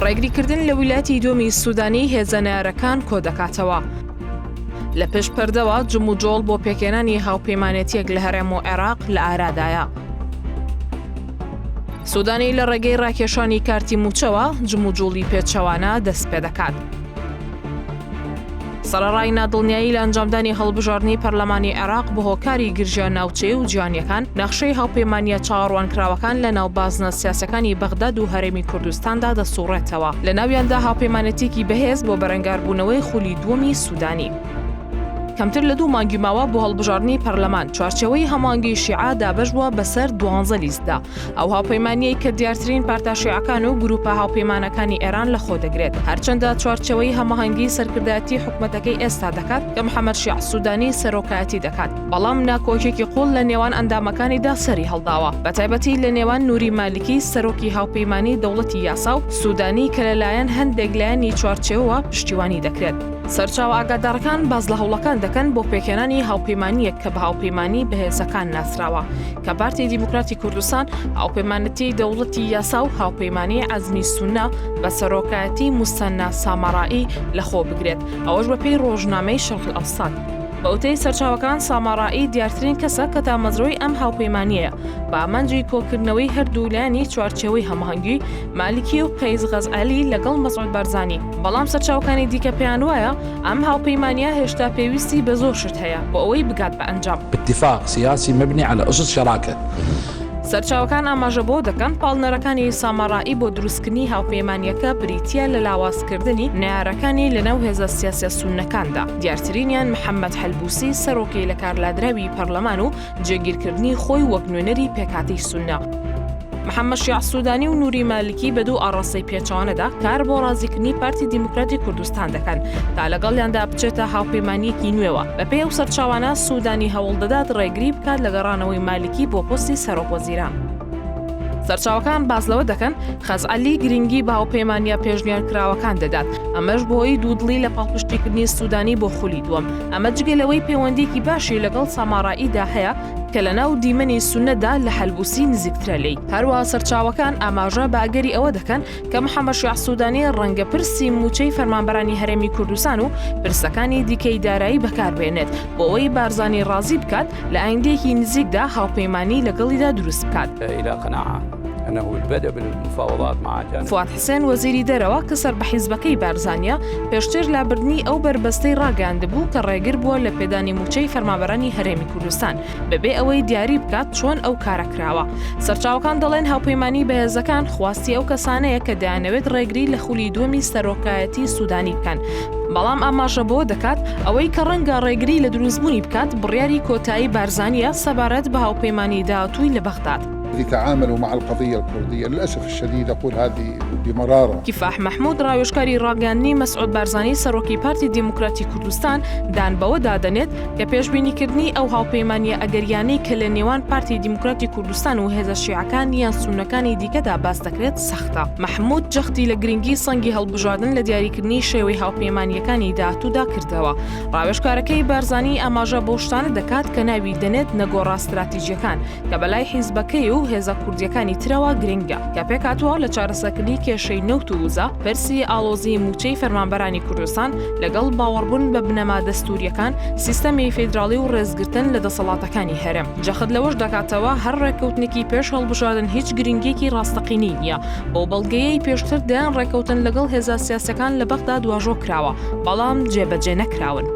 ڕێگریکردن لە ویلایەتی دووەمی سوودانی هێزە نارەکان کۆ دەکاتەوە. لە پێش پەردەوە جم و جۆڵ بۆ پێکێنانی هاوپەیمانێتیەک لە هەرێم و عێراق لە ئارادایە. سوودانی لە ڕێگەی ڕاکێشانی کارتی موچەوە جم و جوڵی پێچەوانە دەست پێ دەکات. سەرەڕای نادڵنیایی لە ئەنجامدانی هەڵبژاردنی پەرلەمانی عێراق بە هۆکاری گرژیان ناوچەی و جیهانیەکان نەخشەی هاوپەیمانیە چاوەڕوانکراوەکان لە ناو بازنە سیاسەکانی بەغداد و هەرێمی کوردستاندا دەسوڕێتەوە. لە ناویاندا هاوپەیمانەتێکی بەهێز بۆ بەرەنگاربوونەوەی خولی دووەمی سوودانی. کەمتر لە 2 مانگی ماوە بۆ هەڵبژاردنی پەرلەمان چوارچێوەی هەمانگی شیعە دابەشبووە بەسەر 12 لیستدا. ئەو هاوپەیمانیەی کە دیارترین پارتا شیعەکان و گروپە هاوپەیمانەکانی ئێران لەخۆ دەگرێت. هەرچەندە چوارچێوەی هەماهەنگی سەرکردایەتی حکومەتەکەی ئێستا دەکات کە محەممەد شیع سوودانی سەرۆکایەتی دەکات. بەڵام ناکۆکێکی قوڵ لە نێوان ئەندامەکانیدا سەری هەڵداوە. بەتایبەتی لە نێوان نووری مالیکی سەرۆکی هاوپەیمانی دەوڵەتی یاسا و سوودانی کە لەلایەن هەندێک لایەنی چوارچێوەوە پشتیوانی دەکرێت. سەرچاوە ئاگادارەکان باز لە هەوڵەکان دەکەن بۆ پێکێنانی هاوپەیمانیەک کە بە هاوپەیمانی بەهێزەکان ناسراوە کە پارتی دیموکراتی کوردستان هاوپەیمانەتی دەوڵەتی یاسا و هاوپەیمانی عەزمی سوننا بە سەرۆکایەتی موسەنا سامەڕایی لەخۆ بگرێت، ئەوەش بەپێی ڕۆژنامەی شەرق ئەوسات. بە وتەی سەرچاوەکان سامەڕایی دیارترین کەسە کە تامەزرۆی ئەم هاوپەیمانیەیە بە ئامانجی کۆکردنەوەی هەردوو لایانی چوارچێوەی هەماهەنگی مالیکی و قەیز غەزعەلی لەگەڵ مەسعود بارزانی. بەڵام سەرچاوەکانی دیکە پێیان وایە ئەم هاوپەیمانیە هێشتا پێویستی بە زۆر شت هەیە بۆ ئەوەی بگات بە ئەنجام. اتفاق سیاسی مبنی على أسس شراكة. سەرچاوەکان ئاماژە بۆ دەکەن پاڵنەرەکانی سامەڕایی بۆ دروستکردنی هاوپەیمانیەکە بریتیە لە لاوازکردنی نەیارەکانی لەناو هێزە سیاسە سوننەکاندا. دیارترینیان محەممەد حەلبوسی سەرۆکی لە کارلادراوی پەرلەمان و جێگیرکردنی خۆی وەک نوێنەری پێکهاتەی سوننا. محەممەد شیع سوودانی و نووری مالیکی بە دوو ئاڕاستەی پێچەوانەدا کار بۆ ڕازیکردنی پارتی دیموکراتی کوردستان دەکەن تا لەگەڵیاندا بچێتە هاوپەیمانیەکی نوێوە. بەپێی ئەو سەرچاوانە سوودانی هەوڵ دەدات ڕێگری بکات لە گەڕانەوەی مالیکی بۆ پۆستی سەرۆکوەزیران. سەرچاوەکان باز لەوە دەکەن خەزعەلی گرنگی بە هاوپەیمانیە پێشنیارکراوەکان دەدات، ئەمەش بۆی دوودڵی لە پاڵپشتیکردنی سوودانی بۆ خولی دووەم. ئەمە جگەلەوەی پەیوەندێکی باشی لەگەڵ سامەڕاییدا هەیە کە لەناو دیمەنی سوننەدا لە حەلبوسی نزیکترە لێی. هەروەها سەرچاوەکان ئاماژە بە ئەگەری ئەوە دەکەن کە محەممەد شیع سوودانی ڕەنگە پرسی موچەی فەرمانبەرانی هەرێمی کوردستان و پرسەکانی دیکەی دارایی بەکاربێنێت بۆ ئەوەی بارزانی ڕازی بکات لە ئایندەیەکی نزیکدا هاوپەیمانی لەگەڵیدا دروست بکات. أنه البدء بالمفاوضات مع جانب فواد حسين وەزیری دەرەوە کە سەر بە حیزبەکەی بارزانیە پێشتر لابردنی ئەو بربەستەی ڕاگەاندبوو کە ڕێگر بووە لە پێدانی موچەی فەرمانبەرانی هەرێمی کوردستان بەبێ ئەوەی دیاری بکات چۆن ئەو کارە کراوە. سەرچاوەکان دەڵێن هاوپەیمانی بەهێزەکان خواستی ئەو کەسانەیە کە دەیانەوێت ڕێگری لە خولی دووەمی سەرۆکایەتی سوودانی بکەن. بەڵام ئاماژە بۆ دەکات ئەوەی کە ڕەنگە ڕێگری لە دروستبوونی بکات بڕیاری کۆتایی بارزانیە سەبارەت بە هاوپەیمانی داهاتووی لە بەغداد. يتعاملوا مع القضية الكردية للأسف الشديد أقول هذه بمرارة. کیفاح محمود ڕاوێژکاری ڕاگەاندنی مەسعود بارزانی سەرۆکی پارتی دیموکراتی کوردستان دان بەوە دادەنێت کە پێشبینیکردنی ئەو هاوپەیمانیە ئەگەریانەی کە لە نێوان پارتی دیموکراتی کوردستان و هێزە شیعەکان یان سوننەکانی دیکەدا باس دەکرێت سەختە. محمود جەختی لە گرنگی سەنگی هەڵبژاردن لە دیاریکردنی شێوەی هاوپەیمانیەکانی داهاتوودا کردەوە. ڕاوێژکارەکەی بارزانی ئاماژە بۆ شتانە دەکات کە ناوی دەنێت نەگۆڕا استراتیژیەکان کە بەلای حیزبەکەی و هێزە کوردیەکانی ترەوە گرنگە کە پێکهاتووە لە چارەسەرکردنی کێشەی نەوت و وزە پرسی ئاڵۆزی موچەی فەرمانبەرانی کوردستان لەگەڵ باوەڕبوون بە بنەما دەستوریەکان سیستەمی فیدراڵی و ڕێزگرتن لە دەسەڵاتەکانی هەرێم. جەخت لەوەش دەکاتەوە هەر ڕێککەوتنێکی پێش هەڵبژاردن هیچ گرنگێکی ڕاستەقینی نییە. بۆ بەڵگەیەی پێشتر دەیان ڕێککەوتن لەگەڵ هێزە سیاسەکان لە بەغداد واژۆ کراوە، بەڵام جێبەجێ نەکراون.